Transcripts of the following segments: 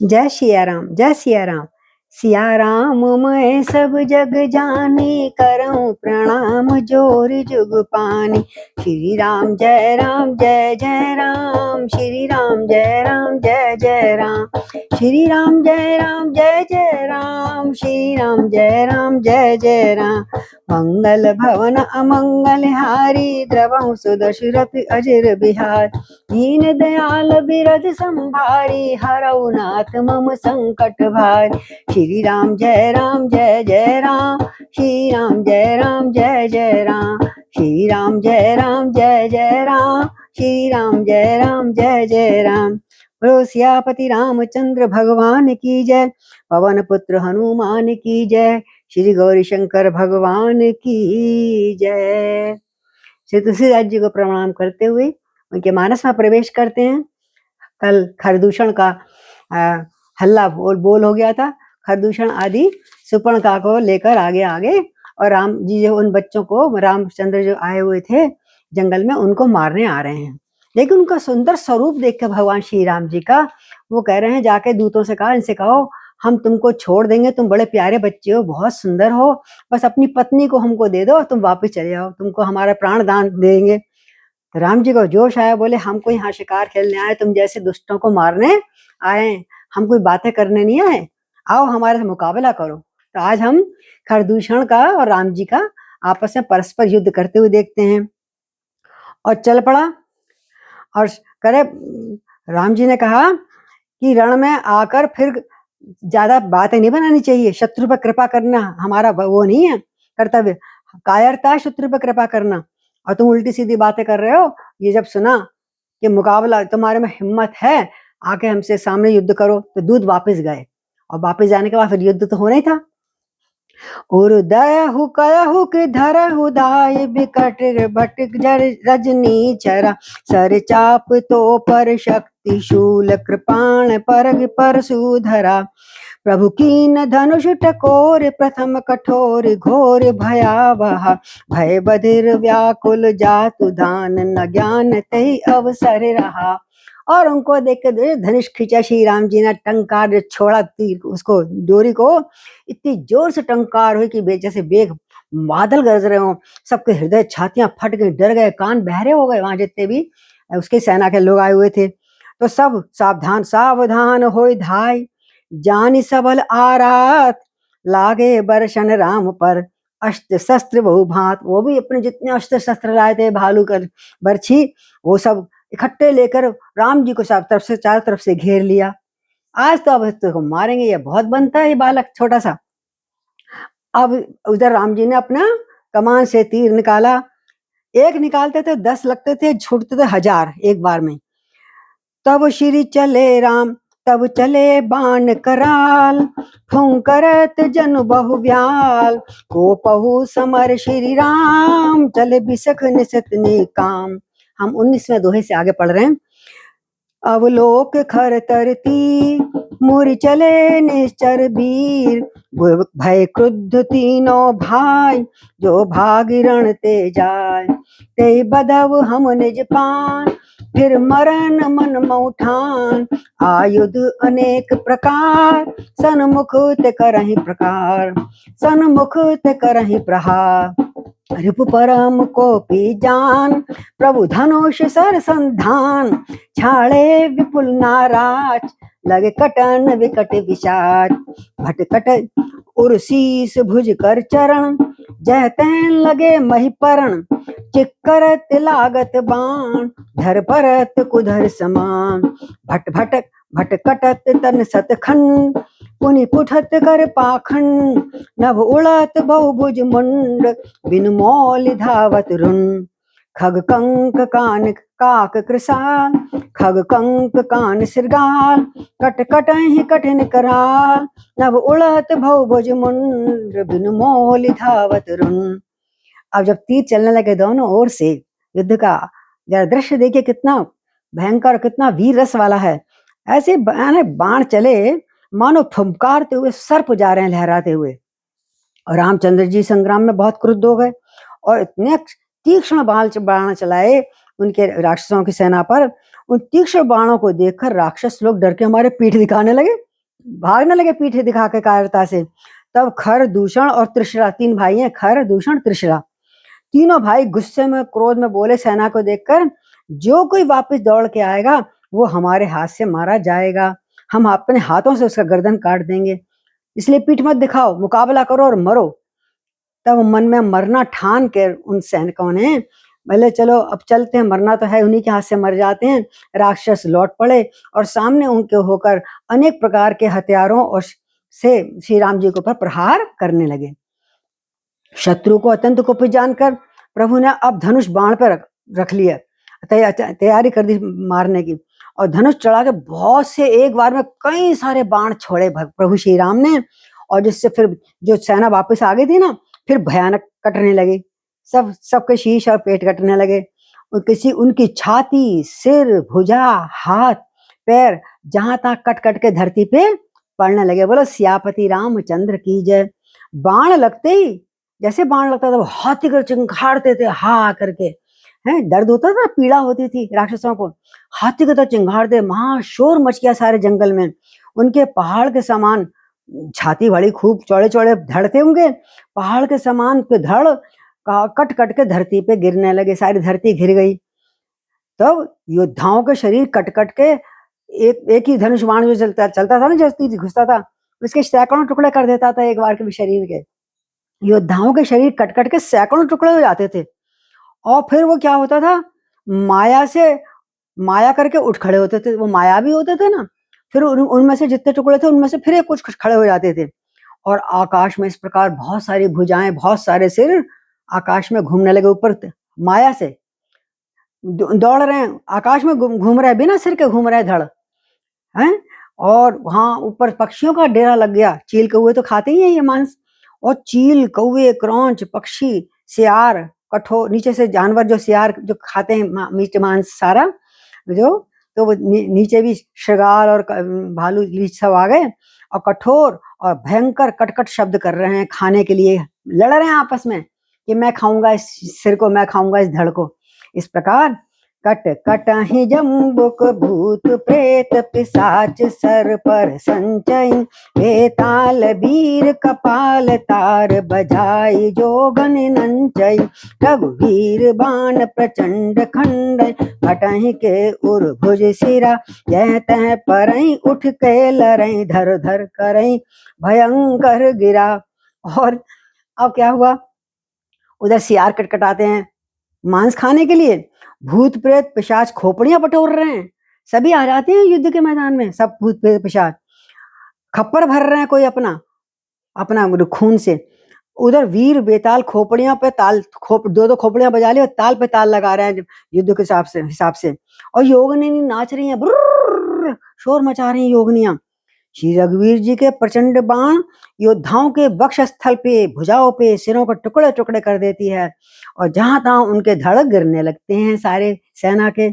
जय सिया राम, जय सिया राम। सिया राम मैं सब जग जानी, करऊं प्रणाम जोर जुग पानी। श्री राम जय जय राम, श्री राम जय जय राम, श्री राम जय राम, श्री राम जय जय राम। मंगल भवन अमंगल हारी, द्रवहु सुदशरथ अजर बिहार। दीन दयाल बिरध संभारी, हरऊ नाथ मम संकट भारी। श्री राम जय जय राम, श्री राम जय जय राम, श्री राम जय जय राम, श्री राम जय जय राम। बोलो सियापति रामचंद्र भगवान की जय, पवन पुत्र हनुमान की जय, श्री गौरी शंकर भगवान की जय। श्री तुलसीदास जी को प्रणाम करते हुए उनके मानस में प्रवेश करते हैं। कल खरदूषण का हल्ला बोल हो गया था। खरदूषण आदि सुपर्णखा को लेकर आगे आगे, और राम जी जो उन बच्चों को, रामचंद्र जो आए हुए थे जंगल में, उनको मारने आ रहे हैं। लेकिन उनका सुंदर स्वरूप देख कर भगवान श्री राम जी का, वो कह रहे हैं, जाके दूतों से कहा, इनसे कहो हम तुमको छोड़ देंगे, तुम बड़े प्यारे बच्चे हो, बहुत सुंदर हो, बस अपनी पत्नी को हमको दे दो, तुम वापस चले जाओ, तुमको हमारा प्राण दान देंगे। तो राम जी को जोश आया, बोले हमको यहाँ शिकार खेलने आए, तुम जैसे दुष्टों को मारने आए, हम कोई बातें करने नहीं आए, आओ हमारे से मुकाबला करो। तो आज हम खरदूषण का और राम जी का आपस में परस्पर युद्ध करते हुए देखते हैं। और चल पड़ा और करे, राम जी ने कहा कि रण में आकर फिर ज्यादा बातें नहीं बनानी चाहिए, शत्रु पर कृपा करना हमारा वो नहीं है कर्तव्य, कायरता शत्रु पर कृपा करना, और तुम उल्टी सीधी बातें कर रहे हो। ये जब सुना कि मुकाबला, तुम्हारे में हिम्मत है, आके हमसे सामने युद्ध करो, तो दूत वापस गए, और वापस जाने के बाद फिर युद्ध तो होना ही था। उदयहु कयहु कि धरहु दाय, बिकट भटक जर रजनी चरा। सर चाप तो पर शक्ति शूल, कृपाण परग परशुधरा। प्रभु कीन धनुष टकोर, प्रथम कठोर घोर भयावह। भय बधिर व्याकुल जातु दान, न ज्ञान तहि अवसर रहा। और उनको देख के धनुष खींचा श्री राम जी ने, टंकार छोड़ा, तीर उसको, डोरी को इतनी जोर से टंकार हुई कि जैसे बेग बादल गरज रहे हो, सबके हृदय छातियां फट गई, डर गए, कान बहरे हो गए, वहां जितने भी उसके सेना के लोग आए हुए थे। तो सब सावधान सावधान होय धाय, जानी सबल आरात। लागे बरसन राम पर, अस्त्र शस्त्र बहु भांत। वो भी अपने जितने अस्त्र शस्त्र लाए थे, भालू कर बर्छी, वो सब इकट्ठे लेकर राम जी को सब तरफ से, चारों तरफ से घेर लिया। आज तो अब इसको मारेंगे, ये बहुत बनता है ये बालक छोटा सा। अब उधर राम जी ने अपना कमान से तीर निकाला, एक निकालते थे 10 लगते थे, छूटते थे 1000 एक बार में। तब श्री चले राम, तब चले बाण कराल, फुंकरत जन बहुव्याल। को पहु समर श्री राम, चले बिसख निसत ने काम। हम 19वें दोहे से आगे पढ़ रहे हैं। अवलोक खर तरती, मुर चले निश्चर वीर। भय क्रुद्ध तीनों भाई, जो भाग रण ते जाय। ते बदव हम निज पान, फिर मरण मन मऊठान। आयुध अनेक प्रकार, सन्मुख ते करहि प्रकार। सन्मुख ते करहि प्रहार। रिपु परम कोपी जान, प्रभु धनुष सर संधान। छाड़े विपुल नाराज, लगे कटन विकट विशाच। भटकट उर्शीस भुज कर चरण, जह तैन लगे महिपरण। चिक्करत लागत बाण, धर परत कुधर समान। भट भटक भटकटत तन सतखंड, पुनि पुठत कर पाखंड। नभ उड़त बहुभुज मुंड, बिनु मौलि धावत रुंड। खग कंक कान काक कृसाल, खग कंक कान सिरगाल। कट कटहि कठिन कराल, नभ उड़त बहुभुज मुंड। बिनु मौलि धावत रुंड। अब जब तीर चलने लगे दोनों ओर से, युद्ध का जरा दृश्य देखिए, कितना भयंकर, कितना वीर रस वाला है। ऐसे बाण चले, मानो फुंकारते हुए सर्प जा रहे हैं लहराते हुए। और रामचंद्र जी संग्राम में बहुत क्रुद्ध हो गए, और इतने तीक्ष्ण बाण चलाए उनके राक्षसों की सेना पर। उन तीक्ष्ण बाणों को देखकर राक्षस लोग डर के हमारे पीठ दिखाने लगे। भागने लगे पीठ दिखा के कायरता से। तब खर, दूषण और त्रिशरा, 3 भाई हैं, खर, दूषण, त्रिशरा। तीनों भाई गुस्से में, क्रोध में बोले सेना को देखकर, जो कोई वापस दौड़ के आएगा वो हमारे हाथ से मारा जाएगा, हम अपने हाथों से उसका गर्दन काट देंगे, इसलिए पीठ मत दिखाओ, मुकाबला करो और मरो। तब मन में मरना ठान के उन सैनिकों ने, बोले चलो अब चलते हैं, मरना तो है, उन्हीं के हाथ से मर जाते हैं। राक्षस लौट पड़े और सामने उनके होकर अनेक प्रकार के हथियारों और से श्री राम जी के ऊपर प्रहार करने लगे। शत्रु को अत्यंत कुपित जानकर प्रभु ने अब धनुष बाण पर रख लिया, तैयारी कर दी मारने की, और धनुष चढ़ा के बहुत से एक बार में कई सारे बाण छोड़े प्रभु श्री राम ने, और जिससे फिर जो सेना वापस आ गई थी ना, फिर भयानक कटने लगी, सबके शीश और पेट कटने लगे। किसी उनकी छाती, सिर, भुजा, हाथ, पैर जहां तक कट कट के धरती पे पड़ने लगे। बोलो सियापति रामचंद्र की जय। बाण लगते ही, जैसे बाण लगता था वो हाथी कर चिंगाड़ते थे, हा करके, हैं, दर्द होता था, पीड़ा होती थी राक्षसों को, हाथी के तो चिंगाड़ते, महाशोर मच गया सारे जंगल में। उनके पहाड़ के समान छाती बड़ी, खूब चौड़े चौड़े धड़ थे उनके, पहाड़ के समान के धड़ कट कट के धरती पे गिरने लगे, सारी धरती घिर गई। तब योद्धाओं के शरीर कट कट के, एक ही धनुष बाण जो चलता था ना, जैसे घुसता था, उसके सैकड़ों टुकड़े कर देता था एक बार के शरीर के। योद्धाओं के शरीर कट कट के सैकड़ों टुकड़े हो जाते थे, और फिर वो क्या होता था, माया से माया करके उठ खड़े होते थे, वो माया भी होते थे ना, फिर उनमें से जितने टुकड़े थे उनमें से फिर एक कुछ खड़े हो जाते थे, और आकाश में इस प्रकार बहुत सारी भुजाएं, बहुत सारे सिर आकाश में घूमने लगे, ऊपर माया से दौड़ रहे हैं, आकाश में घूम रहे हैं, बिना सिर के घूम रहे हैं धड़, हैं। और वहां ऊपर पक्षियों का डेरा लग गया, चील कौवे तो खाते ही हैं ये मांस, और चील, कौवे, क्रौंच, पक्षी, सियार, कठोर, नीचे से जानवर जो सियार जो खाते हैं मीट मांस सारा जो, तो वो नीचे भी शृगाल और भालू लीच सब आ गए, और कठोर और भयंकर कटकट शब्द कर रहे हैं खाने के लिए, लड़ रहे हैं आपस में कि मैं खाऊंगा इस सिर को, मैं खाऊंगा इस धड़ को। इस प्रकार कट कटहि जम्बुक भूत प्रेत पिशाच सर पर संचय, बेताल वीर कपाल तार बजाई जोगन नंचय, रघुवीर बाण प्रचंड खंड कटहि के उर भुज सिरा, यह तह परई उठ के लरई धर धर करई भयंकर गिरा। और अब क्या हुआ, उधर सियार कटकटाते हैं मांस खाने के लिए, भूत प्रेत पिशाच खोपड़ियां बटोर रहे हैं, सभी आ जाते हैं युद्ध के मैदान में, सब भूत प्रेत पिशाच खप्पर भर रहे हैं, कोई अपना अपना खून से। उधर वीर बेताल खोपड़ियां पे ताल, दो दो खोपड़ियां बजा ली और ताल पे ताल लगा रहे हैं युद्ध के हिसाब से, और योगिनी नाच रही हैं, शोर मचा रही हैं योगनियां। श्री रघुवीर जी के प्रचंड बाण योद्धाओं के वक्ष स्थल पे, भुजाओं पे, सिरों को टुकड़े टुकड़े कर देती है, और जहां तहां उनके धड़ गिरने लगते हैं सारे सेना के,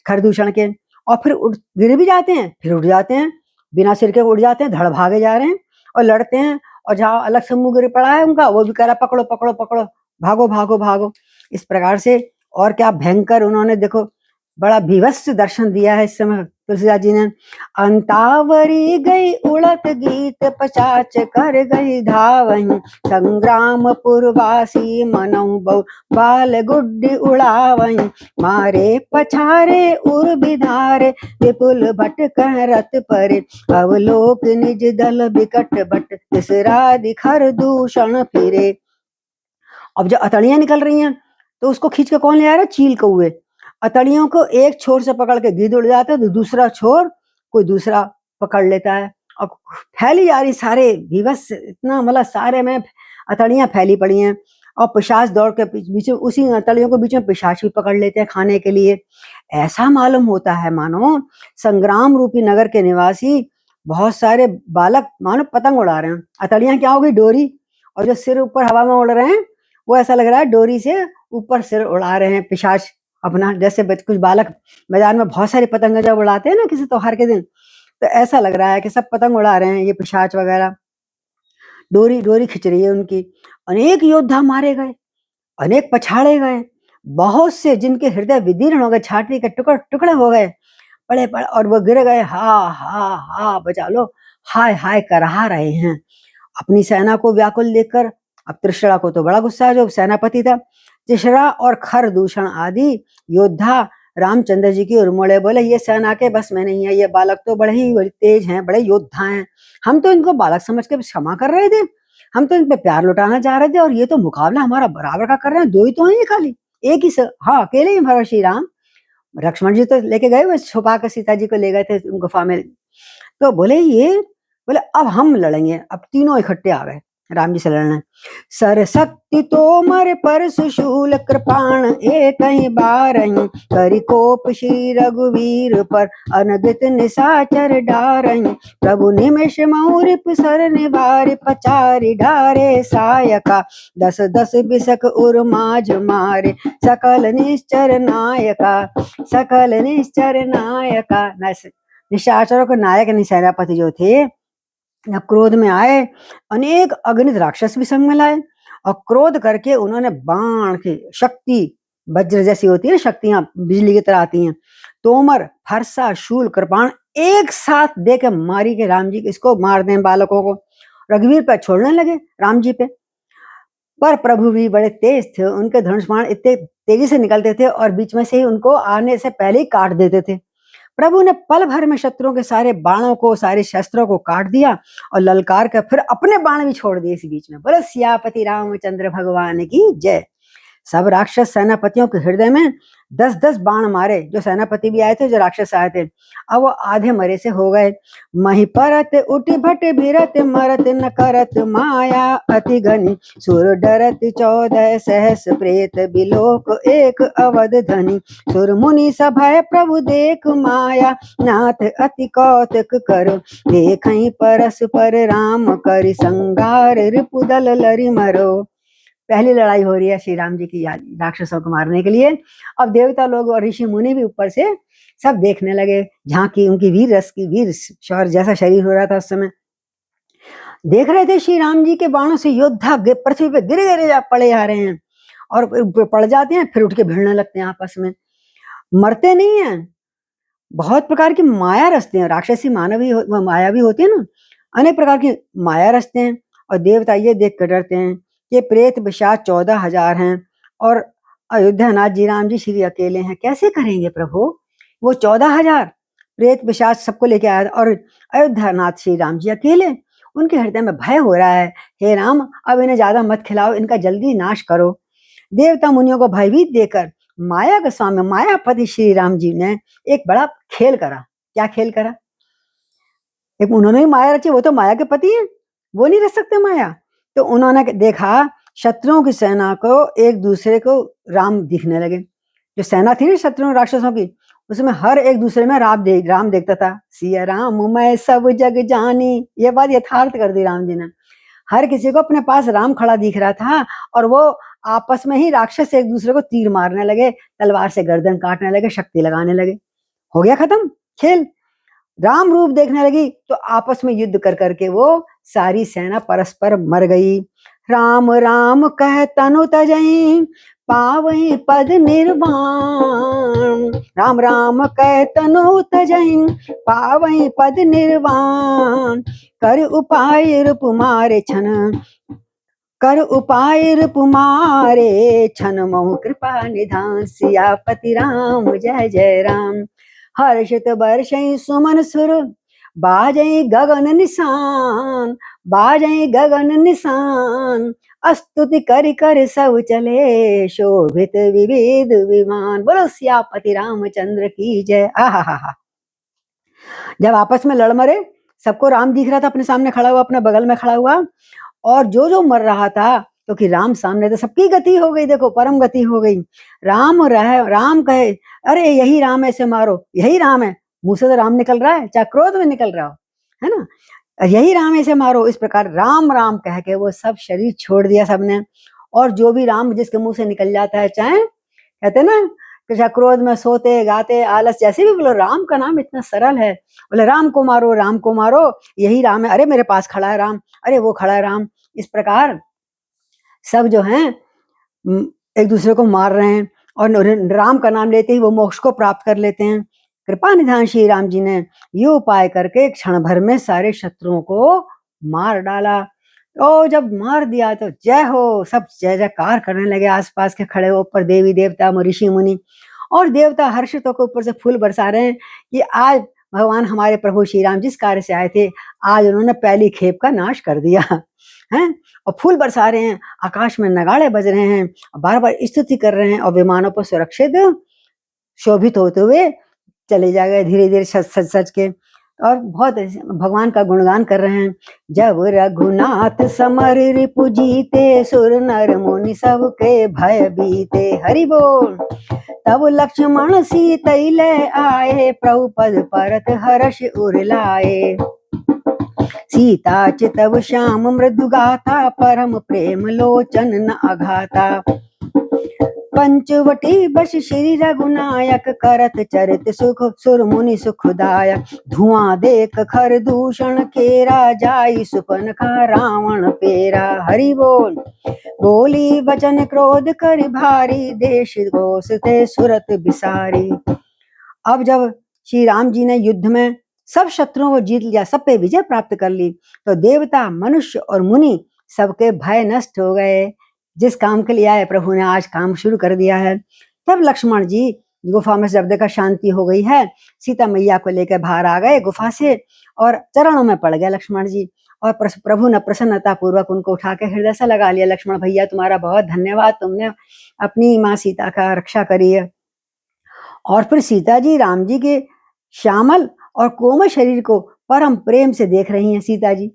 खरदूषण के, और फिर गिर भी जाते हैं, फिर उड़ जाते हैं, बिना सिर के उड़ जाते हैं, धड़ भागे जा रहे हैं और लड़ते हैं, और जहां अलग से मुंह गिर पड़ा है उनका, वो भी कह रहा पकड़ो पकड़ो पकड़ो, भागो भागो भागो। इस प्रकार से, और क्या भयंकर उन्होंने देखो बड़ा भीभत्स दर्शन दिया है इस समय तुलसीदास जी ने। अंतावरी गई उड़त गीत, पचाच कर गई धावहीं, संग्राम पुरवासी मनऊ बहु बाल गुड्डी उड़ावहीं, मारे पछारे उर बिधारे विपुल भट कह रत परे, अवलोक निज दल बिकट बट तिसरा दिखर दूषण फिरे। अब जो अतड़ियां निकल रही हैं तो उसको खींच के कौन ले आ रहा है, चील कौवे। अतड़ियों को एक छोर से पकड़ के गिद्ध उड़ जाता है, तो दूसरा छोर कोई दूसरा पकड़ लेता है, और फैली जा रही सारे भीभत्स, इतना मतलब सारे में अतड़ियां फैली पड़ी हैं, और पिशाच दौड़ के बीच में, उसी अतड़ियों को बीच में पिशाच भी पकड़ लेते हैं खाने के लिए। ऐसा मालूम होता है मानो संग्राम रूपी नगर के निवासी बहुत सारे बालक मानो पतंग उड़ा रहे हैं, अतड़ियां क्या हो गई, डोरी, और जो सिर ऊपर हवा में उड़ रहे हैं वो ऐसा लग रहा है डोरी से ऊपर सिर उड़ा रहे हैं पिशाच अपना। जैसे कुछ बालक मैदान में बहुत सारी पतंग जब उड़ाते हैं ना किसी त्योहार के दिन, तो ऐसा लग रहा है कि सब पतंग उड़ा रहे हैं ये पिशाच वगैरह, डोरी डोरी खिंच रही है उनकी। अनेक योद्धा मारे गए, अनेक पछाड़े गए, बहुत से जिनके हृदय विदीर्ण हो गए, छाती के टुकड़े टुकड़े हो गए, बड़े बड़े, और वो गिर गए, हा हा हा बचा लो, हाय हाय करहा रहे हैं अपनी सेना को व्याकुल देखकर। अब त्रिशरा को तो बड़ा गुस्सा है, जो सेनापति था। त्रिशरा और खर दूषण आदि योद्धा रामचंद्र जी की ओर मुड़े, बोले ये सेना के बस में नहीं है, ये बालक तो बड़े ही तेज हैं, बड़े योद्धा हैं, हम तो इनको बालक समझ के क्षमा कर रहे थे, हम तो इन पे प्यार लुटाना चाह रहे थे, और ये तो मुकाबला हमारा बराबर का कर रहे हैं, दो ही तो हैं ये खाली, एक ही हाँ अकेले ही हमारा श्री राम। लक्ष्मण जी तो लेके गए, वो छुपा कर सीता जी को ले गए थे गुफा में। तो बोले ये, बोले अब हम लड़ेंगे, अब तीनों इकट्ठे आ गए राम जी से लड़ने। सरशक्ति तोमर परशु शूल कृपाण एक ही बारही, करि कोप श्री रघुवीर पर अनगित निशाचर डारही। प्रभु निमिष मौरिप सर निवार पचारि डारे सायका, दस दस बिसक उर माज मारे सकल निश्चर नायका, सकल निश्चर नायका। निशाचरों के नायक सेनापति जो थे, जब क्रोध में आए, अनेक अगणित राक्षस भी संग में लाए, और क्रोध करके उन्होंने बाण की शक्ति, वज्र जैसी होती है शक्तियां बिजली की तरह आती हैं, तोमर फरसा शूल कृपाण एक साथ दे के मारी के राम जी इसको मार दें बालकों को। रघुवीर पर छोड़ने लगे राम जी पे, पर प्रभु भी बड़े तेज थे, उनके धनुष बाण इतने तेजी से निकलते थे और बीच में से ही उनको आने से पहले ही काट देते थे। प्रभु ने पल भर में शत्रुओं के सारे बाणों को, सारे शस्त्रों को काट दिया, और ललकार कर फिर अपने बाण भी छोड़ दिए इस बीच में। बोले सियापति रामचंद्र भगवान की जय। सब राक्षस सेनापतियों के हृदय में 10-10 बाण मारे, जो सेनापति भी आए थे, जो राक्षस आए थे, अब वो आधे मरे से हो गए। मही परत उठी भट भिरत मरत न करत माया अति घनी, सुर डरत 14 सहस प्रेत बिलोक एक अवध धनी। सुर मुनि सभय प्रभु देख माया, नाथ अति कौतुक करो, देखई परस्पर राम करि संगार रिपुदल लरि मरो। पहली लड़ाई हो रही है श्री राम जी की राक्षसों को मारने के लिए। अब देवता लोग और ऋषि मुनि भी ऊपर से सब देखने लगे, झांकी उनकी वीर रस की, वीर शौर्य जैसा शरीर हो रहा था उस समय। देख रहे थे श्री राम जी के बाणों से योद्धा पृथ्वी पे गिरे गिरे पड़े जा रहे हैं, और पड़ जाते हैं, फिर उठ के भिड़ने लगते हैं आपस में, मरते नहीं है। बहुत प्रकार की माया रचते हैं, राक्षसी मानवी माया भी होती है ना, अनेक प्रकार की माया रचते हैं, और देवता ये देख कर डरते हैं कि प्रेत पिशाच 14,000 हैं, और अयोध्या नाथ जी राम जी श्री अकेले हैं, कैसे करेंगे प्रभु? वो 14,000 प्रेत पिशाच सबको लेके आया, और अयोध्या नाथ श्री राम जी अकेले। उनके हृदय में भय हो रहा है, हे राम अब इन्हें ज्यादा मत खिलाओ, इनका जल्दी नाश करो। देवता मुनियों को भयभीत देकर माया के स्वामी मायापति श्री राम जी ने एक बड़ा खेल करा। क्या खेल करा? एक उन्होंने ही माया रची, वो तो माया के पति हैं, वो नहीं रच सकते माया। तो उन्होंने देखा शत्रुओं की सेना को एक दूसरे को राम दिखने लगे, जो सेना थी ना शत्रुओं राक्षसों की, उसमें हर एक दूसरे में राम देखता था। सिया राम मैं सब जग जानी, ये बात यथार्थ कर दी राम जी ने। हर किसी को अपने पास राम खड़ा दिख रहा था, और वो आपस में ही राक्षस एक दूसरे को तीर मारने लगे, तलवार से गर्दन काटने लगे, शक्ति लगाने लगे। हो गया खत्म खेल। राम रूप देखने लगी तो आपस में युद्ध कर करके वो सारी सेना परस्पर मर गई। राम राम कह तनु तजई, पावई पद निर्वाण। राम राम कह तनु तजई, पावई पद निर्वाण। कर उपाय रूप मारे छन, कर उपाय रूप मारे छन, मोह कृपा निधान। सियापति राम जय जय राम। हर्षित बरसई सुमन सुर, बाजई गगन निशान, बाजई गगन निशान। स्तुति कर कर सब चले, शोभित विविध विमान। बोलो सियापति रामचंद्र की जय। आहा, जब आपस में लड़ मरे, सबको राम दिख रहा था अपने सामने खड़ा हुआ, अपने बगल में खड़ा हुआ, और जो जो मर रहा था क्योंकि राम सामने थे, सबकी गति हो गई, देखो परम गति हो गई। राम कहे अरे यही राम है, इसे मारो, यही राम है, मुंह से तो राम निकल रहा है, चाहे क्रोध में निकल रहा हो, है ना, यही राम है, इसे मारो। इस प्रकार राम राम कह के वो सब शरीर छोड़ दिया सबने, और जो भी राम जिसके मुंह से निकल जाता है, चाहे कहते ना कि क्रोध में सोते गाते आलस जैसे भी बोलो, राम का नाम इतना सरल है। बोले राम को मारो, राम को मारो, यही राम है, अरे मेरे पास खड़ा है राम, अरे वो खड़ा है राम। इस प्रकार सब जो हैं एक दूसरे को मार रहे हैं, और राम का नाम लेते ही वो मोक्ष को प्राप्त कर लेते हैं। कृपा निधान श्री राम जी ने ये उपाय करके क्षण भर में सारे शत्रुओं को मार डाला। तो जब मार दिया तो जय हो, सब जय जयकार करने लगे, आसपास के खड़े ऊपर देवी देवता ऋषि मुनि, और देवता हर्षित होकर ऊपर से फूल बरसा रहे हैं कि आज भगवान हमारे प्रभु श्री राम जिस कार्य से आए थे, आज उन्होंने पहली खेप का नाश कर दिया है। और फूल बरसा रहे हैं, आकाश में नगाड़े बज रहे हैं, बार बार स्तुति कर रहे हैं, और विमानों पर सुरक्षित शोभित होते हुए चले जा गए धीरे धीरे सच सच सच के, और बहुत भगवान का गुणगान कर रहे हैं। जब रघुनाथ समर रिपु जीते, सुर नर मुनि सबके भय बीते। हरि बोल। तब लक्ष्मण सीतैले आए, प्रभु पद परत हर्ष उर लाए। सीता चितव श्याम मृदु गाथा, परम प्रेम लोचन न अघाता। पंचवटी बस श्री रघुनायक, करत चरित सुख सुर मुनि सुखदायक। धुआं देख खर दूषण केरा, जाई सुपनखा रावण पेरा। हरि बोल। बोली वचन क्रोध कर भारी, देश कोस थे सुरत बिसारी। अब जब श्री राम जी ने युद्ध में सब शत्रुओं को जीत लिया, सब पे विजय प्राप्त कर ली, तो देवता मनुष्य और मुनि सबके भय नष्ट हो गए। जिस काम के लिए आए प्रभु ने आज काम शुरू कर दिया है। तब लक्ष्मण जी गुफा में जब देखा शांति हो गई है, सीता मैया को लेकर बाहर आ गए गुफा से, और चरणों में पड़ गए लक्ष्मण जी, और प्रभु ने प्रसन्नता पूर्वक उनको उठा के हृदय से लगा लिया। लक्ष्मण भैया तुम्हारा बहुत धन्यवाद, तुमने अपनी माँ सीता का रक्षा करी है। और फिर सीता जी राम जी के श्यामल और कोमल शरीर को परम प्रेम से देख रही हैं। सीता जी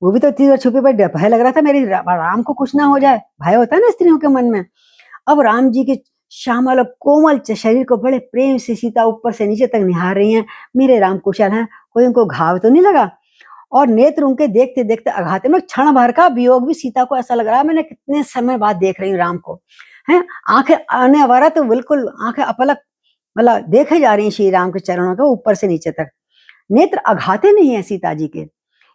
वो भी तो तीर छुपे पर भय लग रहा था, मेरे राम को कुछ ना हो जाए, भय होता है ना स्त्रियों के मन में। अब राम जी के श्यामल और कोमल शरीर को बड़े प्रेम से सीता ऊपर से नीचे तक निहार रही हैं। मेरे राम कुशल हैं, कोई उनको घाव तो नहीं लगा। और नेत्र उनके देखते देखते अघाते में क्षण भर का वियोग भी सीता को ऐसा लग रहा है, मैंने कितने समय बाद देख रही हूँ राम को, है। आंखें आने वाला तो बिल्कुल आंखें अपलक मतलब देखे जा रही हैं श्री राम के चरणों के ऊपर से नीचे तक, नेत्र अघाते नहीं है सीता जी के।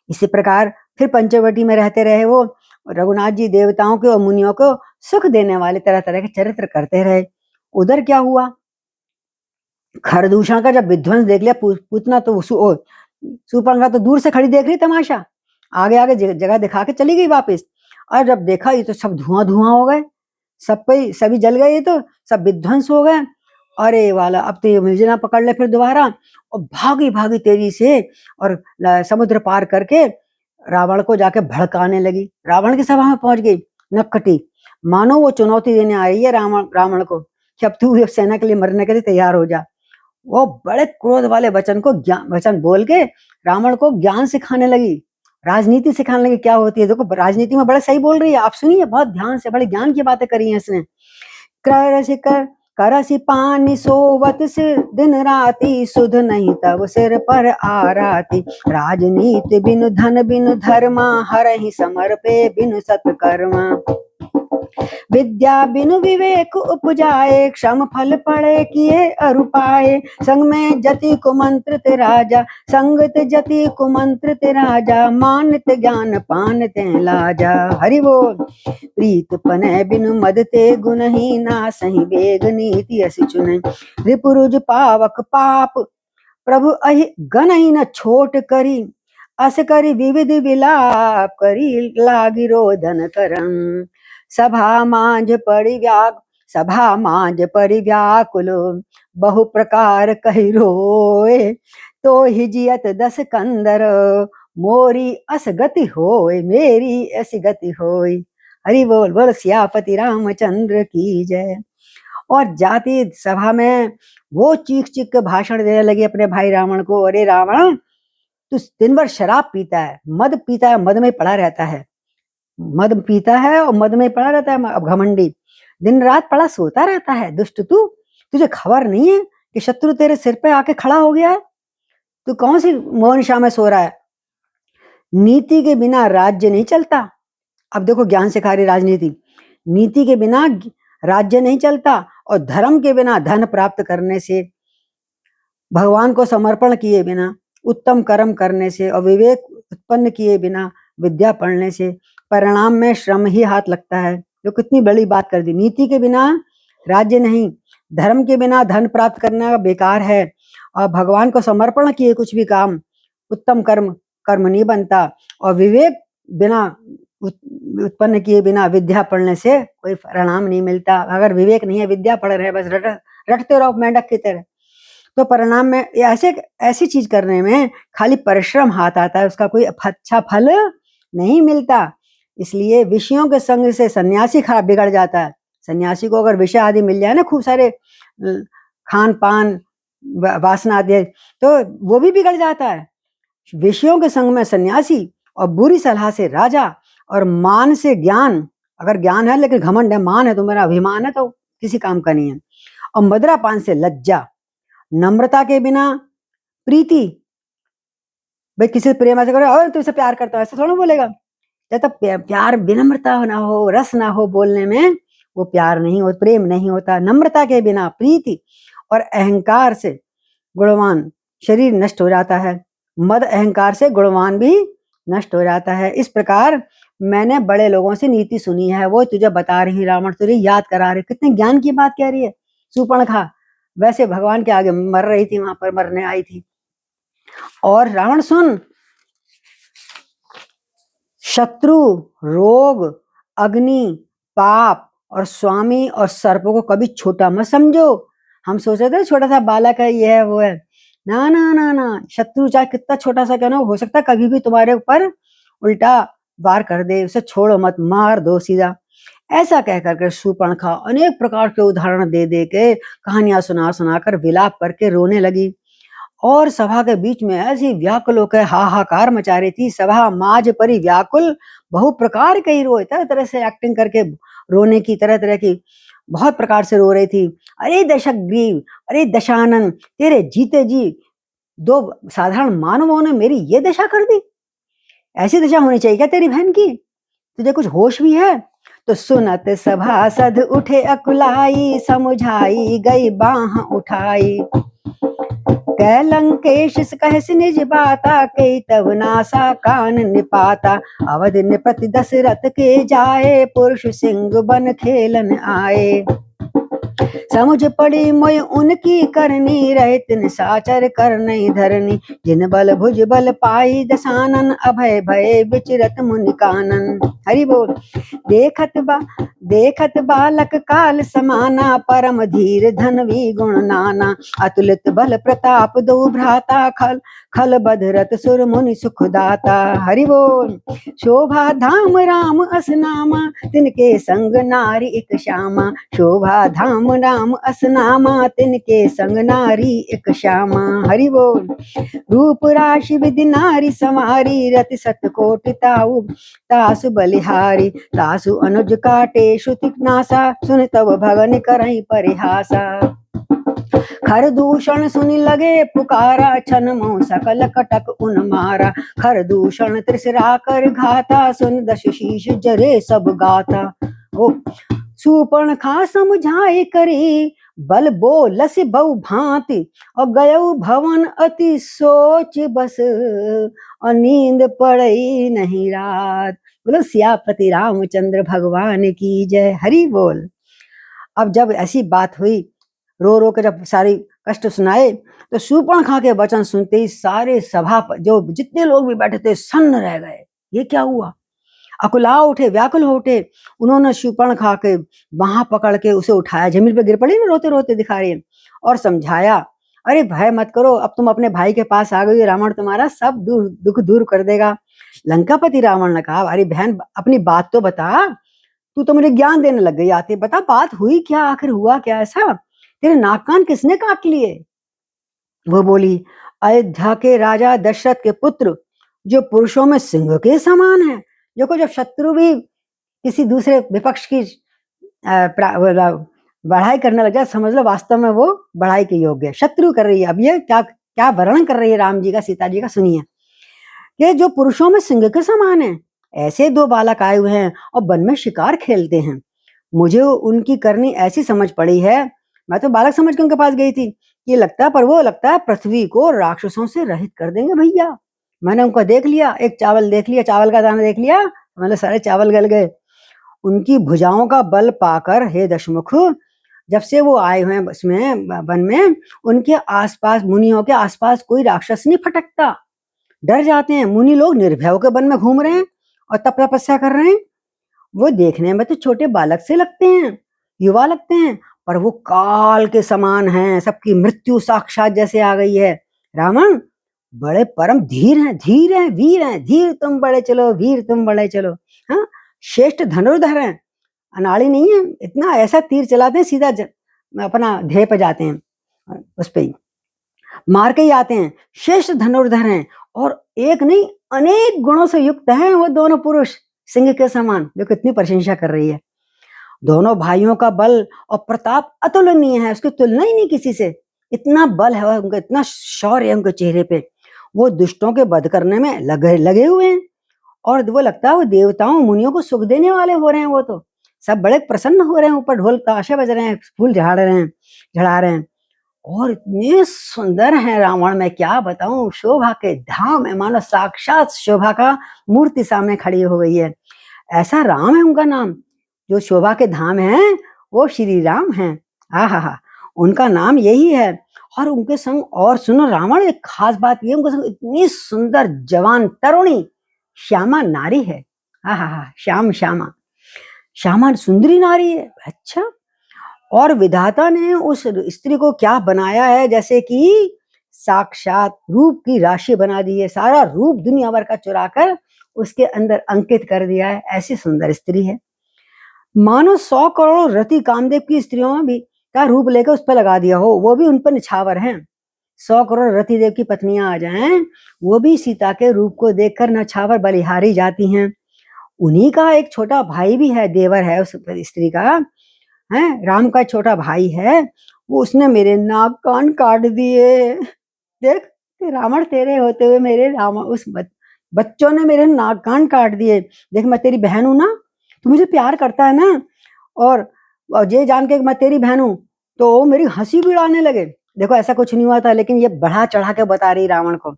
इसी प्रकार फिर पंचवटी में रहते रहे वो रघुनाथ जी, देवताओं के और मुनियों को सुख देने वाले तरह तरह के चरित्र करते रहे। उधर क्या हुआ, खरदूषण का जब विध्वंस देख लिया पूतना, तो सुपर्णखा तो दूर से खड़ी देख रही तमाशा, आगे आगे जगह दिखा के चली गई वापस। और जब देखा ये तो सब धुआं धुआं हो गए, सब पे सभी जल गए, तो सब विध्वंस हो गए। अरे वाला अब तो ये मिर्जना पकड़ ले फिर दोबारा, और भागी भागी तेजी से और समुद्र पार करके रावण को जाके भड़काने लगी। रावण की सभा में पहुंच गई नक्खटी, मानो वो चुनौती देने आ रही है रावण को कि अब तू सेना के लिए मरने के लिए तैयार हो जा। वो बड़े क्रोध वाले वचन बोल के रावण को ज्ञान सिखाने लगी, राजनीति सिखाने लगी क्या होती है। देखो राजनीति में बड़ा सही बोल रही है, आप सुनिए बहुत ध्यान से, बड़े ज्ञान की बातें करी हैं इसने। करसी पानी सोवत से दिन राती, सुध नहीं तब सिर पर आराती। राजनीति बिनु धन बिनु धर्मा, हरहि समर पे बिनु सत्कर्मा। विद्या बिनु विवेक उपजाए, क्षम फल पड़े किए अरुपाए। संग में जति कुमंत्रित राजा, संगत जति कुमंत्रित राजा। मानत ज्ञान पानते लाजा। हरि बोल। प्रीत पने बिनु मदते गुणहीना, सही बेग नीति असि चुने। रिपुरुज पावक पाप, प्रभु अहि गणहि न छोट करी। अस करी विविध विलाप, करी लागी रोदन करम। सभा मांझ परि व्याकुल, बहु प्रकार कहि रोए। तो ही जियत दस कंदर, मोरी अस गति होय, मेरी ऐसी गति होय। हरि बोल। बोल सियापति रामचंद्र की जय। और जाति सभा में वो चीख चीख के भाषण देने लगी अपने भाई रावण को, अरे रावण तू दिन भर शराब पीता है, मद पीता है, मद में पड़ा रहता है, मद पीता है और मद में पड़ा रहता है, अब घमंडी दिन रात पड़ा सोता रहता है। दुष्ट तू, तुझे खबर नहीं है कि शत्रु तेरे सिर पे आके खड़ा हो गया है? तू कौन सी मोहन शाह में सो रहा है? नीति के बिना राज्य नहीं चलता। अब देखो ज्ञान सिखा रही राजनीति, नीति के बिना राज्य नहीं चलता, और धर्म के बिना धन प्राप्त करने से, भगवान को समर्पण किए बिना, उत्तम कर्म करने से, और विवेक उत्पन्न किए बिना विद्या पढ़ने से परिणाम में श्रम ही हाथ लगता है। जो कितनी बड़ी बात कर दी। नीति के बिना राज्य नहीं, धर्म के बिना धन प्राप्त करना बेकार है, और भगवान को समर्पण किए कुछ भी काम उत्तम कर्म कर्म नहीं बनता। और विवेक बिना उत्पन्न किए बिना विद्या पढ़ने से कोई परिणाम नहीं मिलता। अगर विवेक नहीं है, विद्या पढ़ रहे बस रटते रहो मेंढक की तरह, तो परिणाम में ऐसे ऐसी चीज करने में खाली परिश्रम हाथ आता है, उसका कोई अच्छा फल नहीं मिलता। इसलिए विषयों के संग से सन्यासी खराब बिगड़ जाता है। सन्यासी को अगर विषय आदि मिल जाए ना, खूब सारे खान पान वासना आदि, तो वो भी बिगड़ जाता है। विषयों के संग में सन्यासी और बुरी सलाह से राजा और मान से ज्ञान, अगर ज्ञान है लेकिन घमंड है, मान है तो मेरा अभिमान है, तो किसी काम का नहीं है। और मदिरा पान से लज्जा, नम्रता के बिना प्रीति, भाई किसी से प्रेम ऐसे करो और तुमसे प्यार करता हूं, ऐसा थोड़ा बोलेगा। जब तक प्यार विनम्रता ना हो, रस ना हो बोलने में, वो प्यार नहीं हो, प्रेम नहीं होता। नम्रता के बिना प्रीति और अहंकार से गुणवान शरीर नष्ट हो जाता है। मद अहंकार से गुणवान भी नष्ट हो जाता है। इस प्रकार मैंने बड़े लोगों से नीति सुनी है, वो तुझे बता रही रावण, तुझे याद करा रही। कितने ज्ञान की बात कह रही है शूर्पणखा, वैसे भगवान के आगे मर रही थी, वहां पर मरने आई थी। और रावण सुन, शत्रु, रोग, अग्नि, पाप और स्वामी और सर्प को कभी छोटा मत समझो। हम सोच रहे थे छोटा सा बालक है, ये है वो है, ना ना ना ना, शत्रु चाहे कितना छोटा सा क्यों ना हो सकता है कभी भी तुम्हारे ऊपर उल्टा वार कर दे, उसे छोड़ो मत, मार दो सीधा। ऐसा कह करके शूर्पणखा अनेक प्रकार के उदाहरण दे दे के, कहानियां सुना सुना कर विलाप करके रोने लगी। और सभा के बीच में ऐसी व्याकुल होकर हाहाकार मचा रही थी। सभा माज परी व्याकुल, बहु प्रकार के ही रोए, तरह तरह से एक्टिंग करके रोने की, तरह तरह की बहुत प्रकार से रो रही थी। अरे दशग्रीव, अरे दशानन, तेरे जीते जी दो साधारण मानवों ने मेरी ये दशा कर दी। ऐसी दशा होनी चाहिए क्या तेरी बहन की? तुझे कुछ होश भी है? तो सुनत सभासद उठे अकुलाई, समुझाई गई बाह उठाई। कै लंकेश कहस निज बाता, के तब नासा कान निपाता। अवध निपति दशरथ के जाए, पुरुष सिंह बन खेलन आए। समझ पड़ी मोय उनकी करनी, रहत निशाचर कर नहीं धरनी। जिन बल भुज बल पाई दशानन, अभय भय विचरत मुनि कानन। हरि बोल। देखत बालक काल समाना, परम धीर धनवी गुण नाना। अतुलित बल प्रताप दो भ्राता, खल खल बधरत सुर मुनि सुखदाता। हरि बोल। शोभा धाम राम असनामा, तिनके संग नारी एक श्यामा। शोभा धाम राम असनामा, तिनके संग नारी एक श्यामा। हरि बोल। रूप राशि विधि नारी समारी, रति सत कोटि ताऊ तासु बलिहारी। तासु अनुज काटे श्रुति नासा, सुन तब भगन करहि परिहासा। खर दूषण सुनि लगे पुकारा, छन मोह सकल कटक उन मारा। खर दूषण त्रिसरा कर घाता, सुन दश शीश जरे सब गाथा। ओ शूर्पणखा समझाए करी, बल बोलस बहु भांति। और गयउ भवन अति सोच बस, और नींद पड़ई नहीं रात। बोलो सियापति रामचंद्र भगवान की जय। हरि बोल। अब जब ऐसी बात हुई, रो रो के जब सारी कष्ट सुनाए, तो शूर्पणखा के वचन सुनते ही सारे सभा पर जो जितने लोग भी बैठे थे सन्न रह गए। ये क्या हुआ? अकुला उठे, व्याकुल हो उठे। उन्होंने शूर्पणखा के बाह पकड़ के उसे उठाया, जमीन पे गिर पड़ी ना रोते रोते दिखा रही है, और समझाया, अरे भय मत करो, अब तुम अपने भाई के पास आ गई, रावण तुम्हारा सब दुख दूर कर देगा। लंकापति रावण ने कहा, अरे बहन अपनी बात तो बता, तू तो मुझे ज्ञान देने लग गई, आती बता बात हुई क्या, आखिर हुआ क्या ऐसा? तेरे नाक कान किसने काट लिए? वो बोली, अयोध्या के राजा दशरथ के पुत्र, जो पुरुषों में सिंह के समान है। देखो जब शत्रु भी किसी दूसरे विपक्ष की बढ़ाई करने लग जाए, समझ लो वास्तव में वो बढ़ाई के योग्य है। शत्रु कर रही है। अब ये क्या क्या वर्णन कर रही है राम जी का, सीता जी का, सुनिए। कि जो पुरुषों में सिंह के समान है, ऐसे दो बालक आए हुए हैं और वन में शिकार खेलते हैं। मुझे उनकी करनी ऐसी समझ पड़ी है, मैं तो बालक समझ के उनके पास गई थी, ये लगता है, पर वो लगता है पृथ्वी को राक्षसों से रहित कर देंगे भैया। मैंने उनको देख लिया, एक चावल देख लिया, चावल का दाना देख लिया, मतलब सारे चावल गल गए। उनकी भुजाओं का बल पाकर हे दशमुख, जब से वो आए हुए हैं उसमें वन में, उनके आसपास, मुनियों के आसपास कोई राक्षस नहीं फटकता, डर जाते हैं। मुनि लोग निर्भय होकर वन में घूम रहे हैं और तप तपस्या कर रहे हैं। वो देखने में तो छोटे बालक से लगते हैं, युवा लगते हैं, पर वो काल के समान हैं, सबकी मृत्यु साक्षात जैसे आ गई है। रावण बड़े परम धीर हैं, धीर हैं, वीर हैं, धीर तुम बड़े चलो, वीर तुम बड़े चलो। हाँ, श्रेष्ठ धनुर्धर हैं, अनाड़ी नहीं है, इतना ऐसा तीर चलाते हैं सीधा अपना ध्येय पे जाते हैं, उस पे ही मार के ही आते हैं। श्रेष्ठ धनुर्धर हैं और एक नहीं अनेक गुणों से युक्त हैं वो दोनों पुरुष, सिंह के समान। जो कितनी प्रशंसा कर रही है। दोनों भाइयों का बल और प्रताप अतुलनीय है, उसकी तुलना ही नहीं किसी से। इतना बल है उनका, इतना शौर्य है उनके चेहरे पे। वो दुष्टों के वध करने में लगे हुए हैं और वो लगता है वो देवताओं मुनियों को सुख देने वाले हो रहे हैं। वो तो सब बड़े प्रसन्न हो रहे हैं, ऊपर ढोल ताशे बज रहे हैं, फूल चढ़ा रहे हैं और इतने सुंदर हैं रावण, मैं क्या बताऊं। शोभा के धाम है, मानो साक्षात शोभा का मूर्ति सामने खड़ी हो गई है। ऐसा राम है उनका नाम, जो शोभा के धाम है वो श्री राम हैं। हा, उनका नाम यही है। और उनके संग और सुनो रावण, एक खास बात ये, उनके संग इतनी सुंदर जवान तरुणी श्यामा नारी है। हा, श्यामा श्यामा सुंदरी नारी है। अच्छा, और विधाता ने उस स्त्री को क्या बनाया है, जैसे कि साक्षात रूप की राशि बना दी है। सारा रूप दुनिया भर का चुरा कर उसके अंदर अंकित कर दिया है। ऐसी सुंदर स्त्री है, मानो 100 करोड़ रति कामदेव की स्त्रियों में भी का रूप लेकर उस पर लगा दिया हो, वो भी उन पर निछावर हैं। 100 करोड़ रति देव की पत्नियां आ जाएं, वो भी सीता के रूप को देखकर नछावर बलिहारी जाती हैं। उन्हीं का एक छोटा भाई भी है, देवर है उस स्त्री का, है राम का छोटा भाई है। वो उसने मेरे नाक कान काट दिए। देख रावण, तेरे होते हुए मेरे राम उस बच्चों ने मेरे नाक कान काट दिए। देख मैं तेरी बहन हूं ना, तू मुझे प्यार करता है ना, और ये जान के मैं तेरी बहन हूं तो मेरी हंसी भी उड़ाने लगे। देखो ऐसा कुछ नहीं हुआ था, लेकिन ये बढ़ा चढ़ा के बता रही रावण को।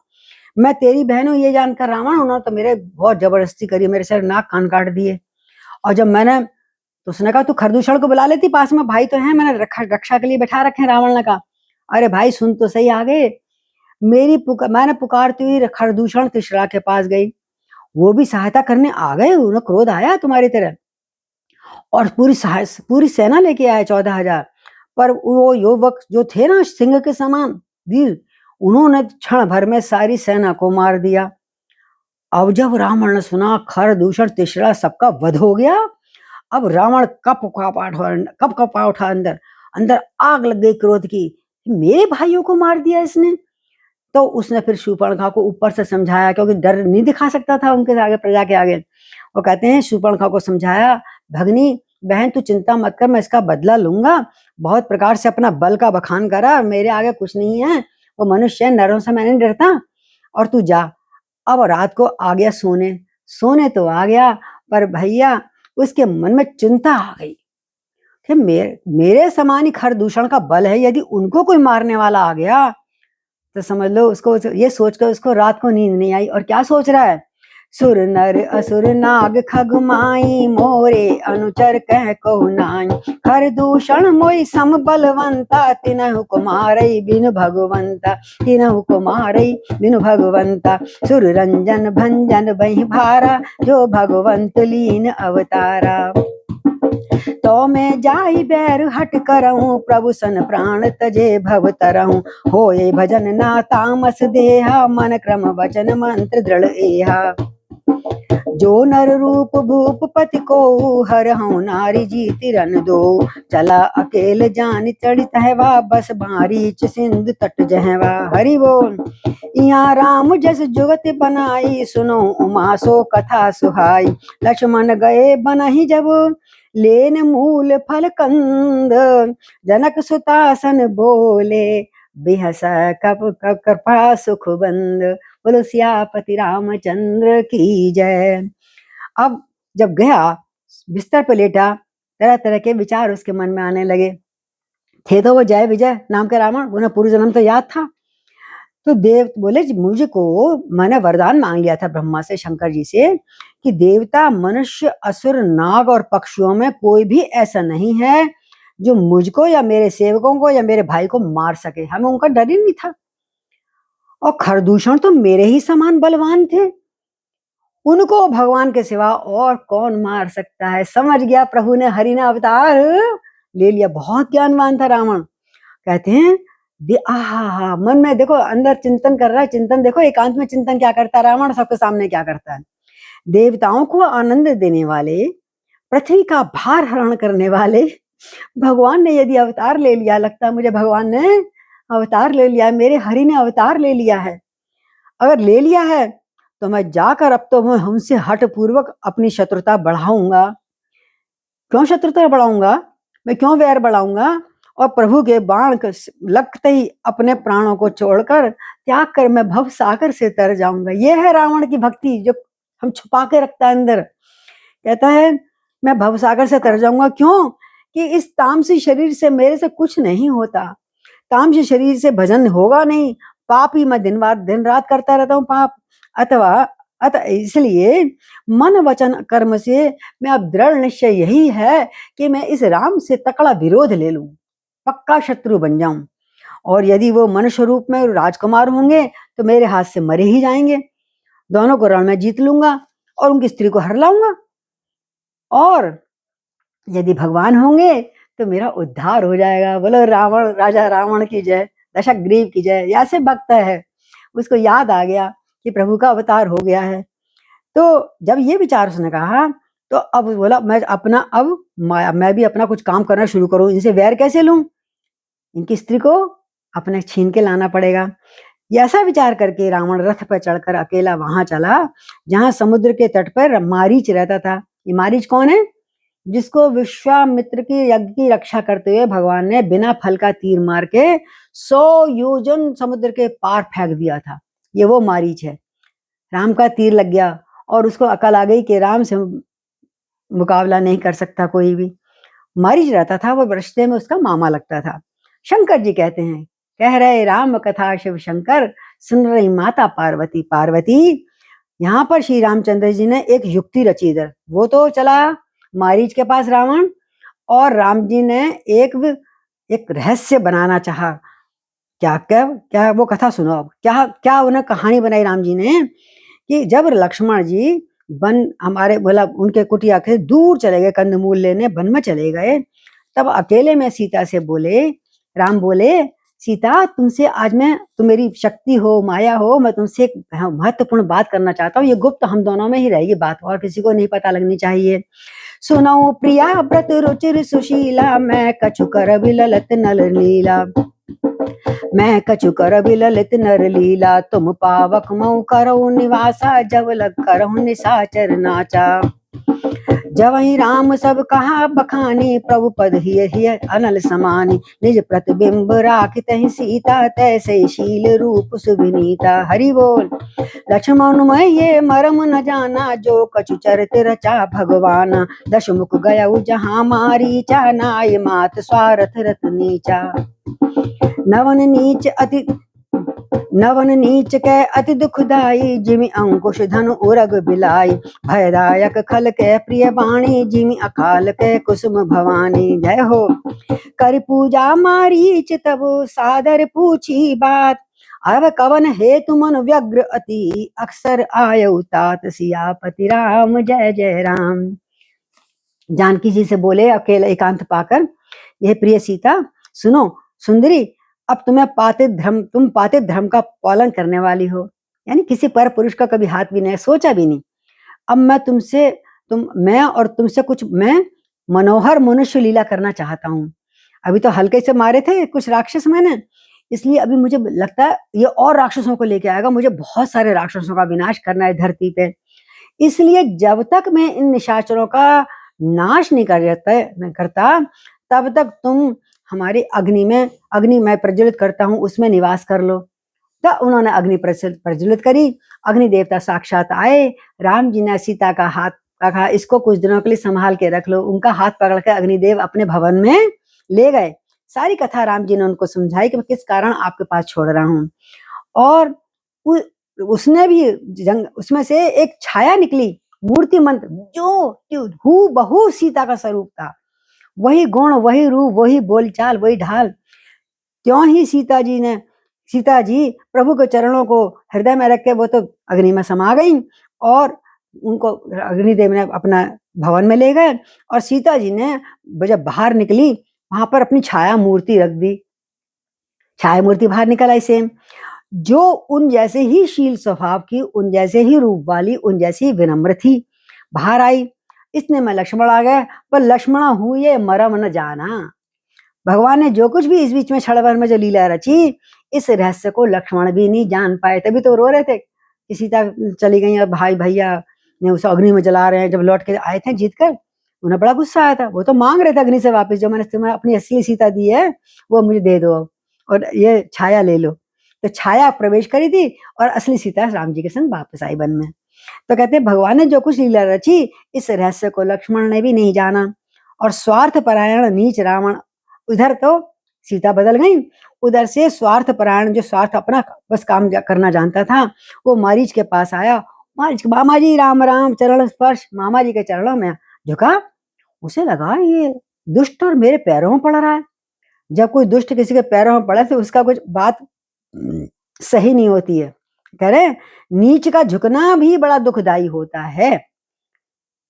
मैं तेरी बहन हूं ये जानकर रावण उन्होंने तो मेरे बहुत जबरदस्ती करी, मेरे सर नाक कान काट दिए। और जब मैंने तो उसने कहा तू खरदूषण को बुला लेती, पास में भाई तो है, मैंने रक्षा के लिए बैठा रखे हैं। रावण ने कहा अरे भाई सुन तो सही, आगे मैंने पुकारती हुई खरदूषण तिश्रा के पास गई, वो भी सहायता करने आ गए। उन्हें क्रोध आया तुम्हारी तरह और पूरी सेना लेके आए 14,000। पर वो युवक जो थे ना सिंह के समान वीर, उन्होंने क्षण भर में सारी सेना को मार दिया। अब जब रावण ने सुना खरदूषण तिश्रा सबका वध हो गया, अब रावण कप कपा उठा, अंदर अंदर आग लग गई क्रोध की, मेरे भाइयों को मार दिया इसने। तो उसने फिर शूर्पणखा को ऊपर से समझाया, क्योंकि डर नहीं दिखा सकता था उनके आगे, प्रजा के आगे। वो कहते हैं शूर्पणखा को समझाया, भगनी बहन तू चिंता मत कर, मैं इसका बदला लूंगा। बहुत प्रकार से अपना बल का बखान करा, मेरे आगे कुछ नहीं है, वो मनुष्य है, नरों से मैं नहीं डरता। और तू जा। अब रात को आ गया सोने तो आ गया, पर भैया उसके मन में चिंता आ गई कि मेरे समान ही खरदूषण का बल है, यदि उनको कोई मारने वाला आ गया तो समझ लो उसको, ये सोचकर उसको रात को नींद नहीं आई। और क्या सोच रहा है, सुर नर असुर नाग खग माई, मोरे अनुचर कह कहु नाई, खरदूषण मोई सम बलवंता, तिनहु को मारई बिनु भगवंता, तिनहु को मारई बिनु भगवंता, सुर रंजन भंजन बहि भारा, जो भगवंत लीन अवतारा। तो मैं जाई बैर हट करऊं, प्रभु सन प्राण तजे भव तरऊं, होए भजन ना तामस देहा, मन क्रम वचन मंत्र दृढ़ एहा। जो नर रूप भूप पति को, हर हूं नारी जीति रन दो, चला अकेल जान चढ़ित हैवा, बस बारीच सिंधु तट जहवा। हरि बोल। यहाँ राम जस जुगत बनाई, सुनो उमा सो कथा सुहाई, लक्ष्मण गए बनहि जब, लेन मूल फल कंद, जनक सुतासन बोले, बिहस कप कृपा सुख बंद, बोलो सियापति रामचंद्र की जय। अब जब गया बिस्तर पर लेटा, तरह तरह के विचार उसके मन में आने लगे। थे तो वो जय विजय नाम के रावण, उन्हें पूर्व जन्म तो याद था। तो देव बोले मुझको, मैंने वरदान मांग लिया था ब्रह्मा से, शंकर जी से, कि देवता मनुष्य असुर नाग और पक्षियों में कोई भी ऐसा नहीं है जो मुझको या मेरे सेवकों को या मेरे भाई को मार सके। हमें उनका डर ही नहीं था। और खरदूषण तो मेरे ही समान बलवान थे, उनको भगवान के सिवा और कौन मार सकता है। समझ गया प्रभु ने, हरि ने अवतार ले लिया। बहुत ज्ञानवान था रावण। कहते हैं आहा, मन में देखो अंदर चिंतन कर रहा है। चिंतन देखो, एकांत में चिंतन क्या करता है रावण, सबके सामने क्या करता है। देवताओं को आनंद देने वाले, पृथ्वी का भार हरण करने वाले भगवान ने यदि अवतार ले लिया, लगता है मुझे भगवान ने अवतार ले लिया है, मेरे हरि ने अवतार ले लिया है। अगर ले लिया है तो मैं जाकर अब तो मैं हमसे हट पूर्वक अपनी शत्रुता बढ़ाऊंगा। क्यों शत्रुता बढ़ाऊंगा, मैं क्यों वैर बढ़ाऊंगा। और प्रभु के बाण लगते ही अपने प्राणों को छोड़कर त्याग कर मैं भव सागर से तर जाऊंगा। यह है रावण की भक्ति, जो हम छुपा के रखता है अंदर। कहता है मैं भव सागर से तर जाऊंगा। क्यों कि इस तामसी शरीर से मेरे से कुछ नहीं होता। तामसी शरीर से भजन होगा नहीं, पाप ही मैं दिन रात करता रहता हूँ पाप। अतः इसलिए मन वचन कर्म से मैं अब दृढ़ निश्चय यही है कि मैं इस राम से तकड़ा विरोध ले लूं, पक्का शत्रु बन जाऊं। और यदि वो मनुष्य रूप में राजकुमार होंगे तो मेरे हाथ से मरे ही जाएंगे। दोनों को रण में जीत लूंगा और उनकी स्त्री को हर लाऊंगा। और यदि भगवान होंगे तो मेरा उद्धार हो जाएगा। बोलो रावण, राजा रावण की जय, दशग्रीव की जय। ऐसे भक्त है, उसको याद आ गया कि प्रभु का अवतार हो गया है। तो जब ये विचार उसने कहा तो अब बोला मैं भी अपना कुछ काम करना शुरू करूं। इनसे वैर कैसे लूं, इनकी स्त्री को अपने छीन के लाना पड़ेगा। ऐसा विचार करके रावण रथ पर चढ़कर अकेला वहां चला जहां समुद्र के तट पर मारीच रहता था। ये मारीच कौन है, जिसको विश्वामित्र की यज्ञ की रक्षा करते हुए भगवान ने बिना फल का तीर मार के 100 योजन समुद्र के पार फेंक दिया था। ये वो मारीच है। राम का तीर लग गया और उसको अकल आ गई कि राम से मुकाबला नहीं कर सकता कोई भी। मारीच रहता था, वो रिश्ते में उसका मामा लगता था। शंकर जी कहते हैं, कह रहे राम कथा शिव शंकर, सुन रही माता पार्वती। पार्वती, यहाँ पर श्री रामचंद्र जी ने एक युक्ति रची इधर। वो तो चला मारीच के पास रावण, और राम जी ने एक रहस्य बनाना चाहा। क्या क्या क्या वो कथा सुनो अब। क्या क्या उन्हें कहानी बनाई राम जी ने कि जब लक्ष्मण जी वन हमारे बोला उनके कुटिया के दूर चले गए, कंदमूल लेने वन में चले गए, तब अकेले में सीता से बोले, राम बोले सीता तुमसे आज तुम मेरी शक्ति हो, माया हो, मैं तुमसे एक महत्वपूर्ण बात करना चाहता हूँ। ये गुप्त हम दोनों में ही रहेगी बात, और किसी को नहीं पता लगनी चाहिए। सुनो प्रिया व्रत रुचिर सुशीला, मैं कछु कर ललित नल लीला। मैं कछु कर ललित नर लीला, तुम पावक मऊ करो निवासा, जब लग करहु निशाचर नाचा। जवहि राम सब कहा बखानी, प्रभु पद ही अनल समानी। निज प्रतिबिंब राखित ही सीता, तैसे शील रूप सुविनीता। हरि बोल। लक्ष्मण मैं ये मरम न जाना, जो कछु चरित रचा भगवाना। दशमुख गया जहाँ मारीचा, नाय मात स्वार्थ रत नीचा। नवन नीच के अति दुखदाई, जिमि अंकुश धनु उरग बिलाई। भयदायक खल के प्रिय बाणी, जिमि अकाल के कुसुम भवानी। जय हो। कर पूजा मारीच तब सादर पूछी बात, अब कवन हेतु मन व्यग्र अति, अक्सर आयु तात सियापति राम। जय जय राम। जानकी जी से बोले अकेले एकांत पाकर, यह प्रिय सीता सुनो सुंदरी, अब तुम पातित धर्म का पालन करने वाली हो, यानी किसी पर पुरुष का कभी हाथ भी नहीं सोचा भी नहीं। अब मैं मनोहर मनुष्य लीला करना चाहता हूँ। अभी तो हल्के से मारे थे कुछ राक्षस मैंने, इसलिए अभी मुझे लगता है ये और राक्षसों को लेके आएगा। मुझे बहुत सारे राक्षसों का विनाश करना है धरती पे, इसलिए जब तक मैं इन निशाचरों का नाश नहीं करता तब तक तुम हमारी अग्नि मैं प्रज्वलित करता हूँ, उसमें निवास कर लो। तो उन्होंने अग्नि प्रज्वलित करी। अग्नि देवता साक्षात आए। राम जी ने सीता का हाथ कहा, इसको कुछ दिनों के लिए संभाल के रख लो। उनका हाथ पकड़ के अग्निदेव अपने भवन में ले गए। सारी कथा राम जी ने उनको समझाई कि मैं किस कारण आपके पास छोड़ रहा हूँ। और उसने भी उसमें से एक छाया निकली, मूर्ति मंत्र, जो हूबहू सीता का स्वरूप था। वही गुण, वही रूप, वही बोलचाल, वही ढाल। त्यों ही सीता जी प्रभु के चरणों को हृदय में रख के वो तो अग्नि में समा गई और उनको अग्निदेव ने अपना भवन में ले गए और सीता जी ने जब बाहर निकली वहां पर अपनी छाया मूर्ति रख दी। छाया मूर्ति बाहर निकल आई सेम, जो उन जैसे ही शील स्वभाव की, उन जैसे ही रूप वाली, उन जैसी ही विनम्र थी, बाहर आई। इतने में लक्ष्मण आ गए, पर लक्ष्मण हुए मरम न जाना। भगवान ने जो कुछ भी इस बीच में क्षण भर में जो लीला रची, इस रहस्य को लक्ष्मण भी नहीं जान पाए। तभी तो रो रहे थे कि सीता चली गई और भाई भैया ने उसे अग्नि में जला रहे हैं। जब लौट के आए थे जीत कर, उन्हें बड़ा गुस्सा आया था। वो तो मांग रहे थे अग्नि से वापस, जो मैंने तुम्हें अपनी असली सीता दी है वो मुझे दे दो और ये छाया ले लो। तो छाया प्रवेश करी थी और असली सीता राम जी के संग वापस आई वन में। तो कहते हैं भगवान ने जो कुछ लीला रची, इस रहस्य को लक्ष्मण ने भी नहीं जाना। और स्वार्थ परायण नीच रावण, उधर तो सीता बदल गई, उधर से स्वार्थ परायण जो स्वार्थ अपना बस काम करना जानता था, वो मारीच के पास आया। मारीच, मामा जी राम राम, चरण स्पर्श, मामा जी के चरणों में झुका। उसे लगा ये दुष्ट और मेरे पैरों में पड़ रहा है। जब कोई दुष्ट किसी के पैरों में पड़े तो उसका कुछ बात सही नहीं होती है। कह रहे नीच का झुकना भी बड़ा दुखदाई होता है,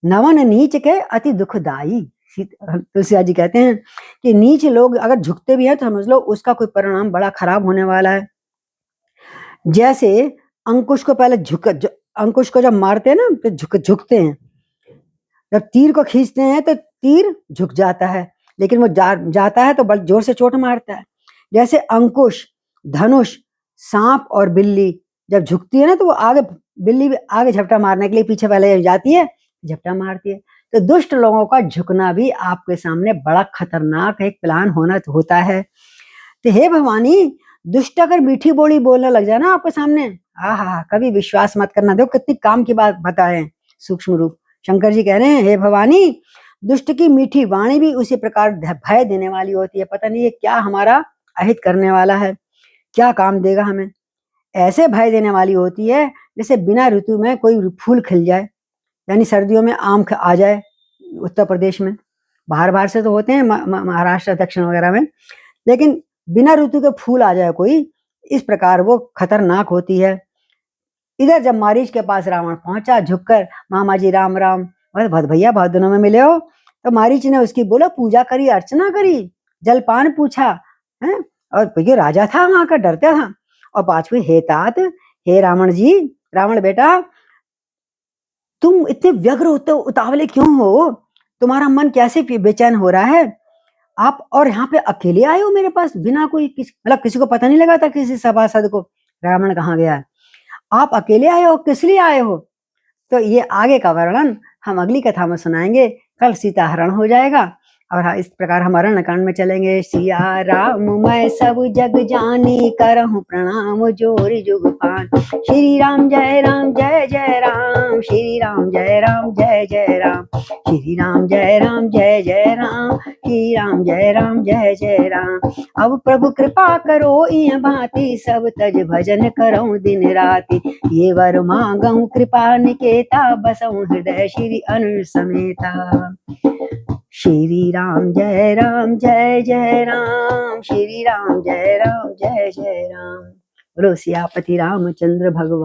नवन नीच के अति दुखदाई। तुलसीदास जी कहते हैं कि नीच लोग अगर झुकते भी हैं तो समझ लो उसका कोई परिणाम बड़ा खराब होने वाला है। जैसे अंकुश को पहले अंकुश को जब मारते हैं ना तो झुकते हैं, जब तीर को खींचते हैं तो तीर झुक जाता है, लेकिन वो जाता है तो बड़ जोर से चोट मारता है। जैसे अंकुश, धनुष, सांप और बिल्ली जब झुकती है ना तो वो आगे, बिल्ली भी आगे झपटा मारने के लिए पीछे पहले जाती है, झपटा मारती है। तो दुष्ट लोगों का झुकना भी आपके सामने बड़ा खतरनाक एक प्लान होता है। तो हे भवानी, दुष्ट अगर मीठी बोली बोलने लग जाए ना आपके सामने, हा, कभी विश्वास मत करना। देखो कितनी काम की बात बताए सूक्ष्म रूप। शंकर जी कह रहे हैं हे भवानी, दुष्ट की मीठी वाणी भी उसी प्रकार भय देने वाली होती है। पता नहीं ये क्या हमारा अहित करने वाला है, क्या काम देगा हमें। ऐसे भय देने वाली होती है जैसे बिना ऋतु में कोई फूल खिल जाए, यानी सर्दियों में आम आ जाए उत्तर प्रदेश में, बाहर से तो होते हैं महाराष्ट्र दक्षिण वगैरह में, लेकिन बिना ऋतु के फूल आ जाए कोई, इस प्रकार वो खतरनाक होती है। इधर जब मारीच के पास रावण पहुंचा झुककर, मामा जी राम राम, भैया बहुत दिनों में मिले हो। तो मारीच ने उसकी बोला पूजा करी, अर्चना करी, जलपान पूछा है, और ये राजा था वहां का, डरता था। और पांचवी हे तात, हे रावण जी, रावण बेटा, तुम इतने व्यग्र होते हो, उतावले क्यों हो? तुम्हारा मन कैसे बेचैन हो रहा है? आप और यहाँ पे अकेले आए हो मेरे पास बिना कोई मतलब किसी को पता नहीं लगा था किसी सभासद को रावण कहाँ गया है? आप अकेले आए हो, किस लिए आए हो? तो ये आगे का वर्णन हम अगली कथा में सुनाएंगे। कल सीता हरण हो जाएगा और हाँ, इस प्रकार हम अरण्यकांड में चलेंगे। सिया राम मैं सब जग जानी, करहूँ प्रणाम जोर जुग पान। श्री राम जय राम जय जय राम, श्री राम जय राम जय जय राम, श्री राम जय राम जय जय राम, श्री राम जय राम जय जय राम। अब प्रभु कृपा करो इय भांति, सब तज भजन करो दिन राति। ये वर मांगहु कृपा निकेता, बसहु हृदय श्री अनु समेता। श्री राम जय राम जय जय राम, श्री राम जय राम जय जय राम। बोलो सियापति रामचंद्र भगवान।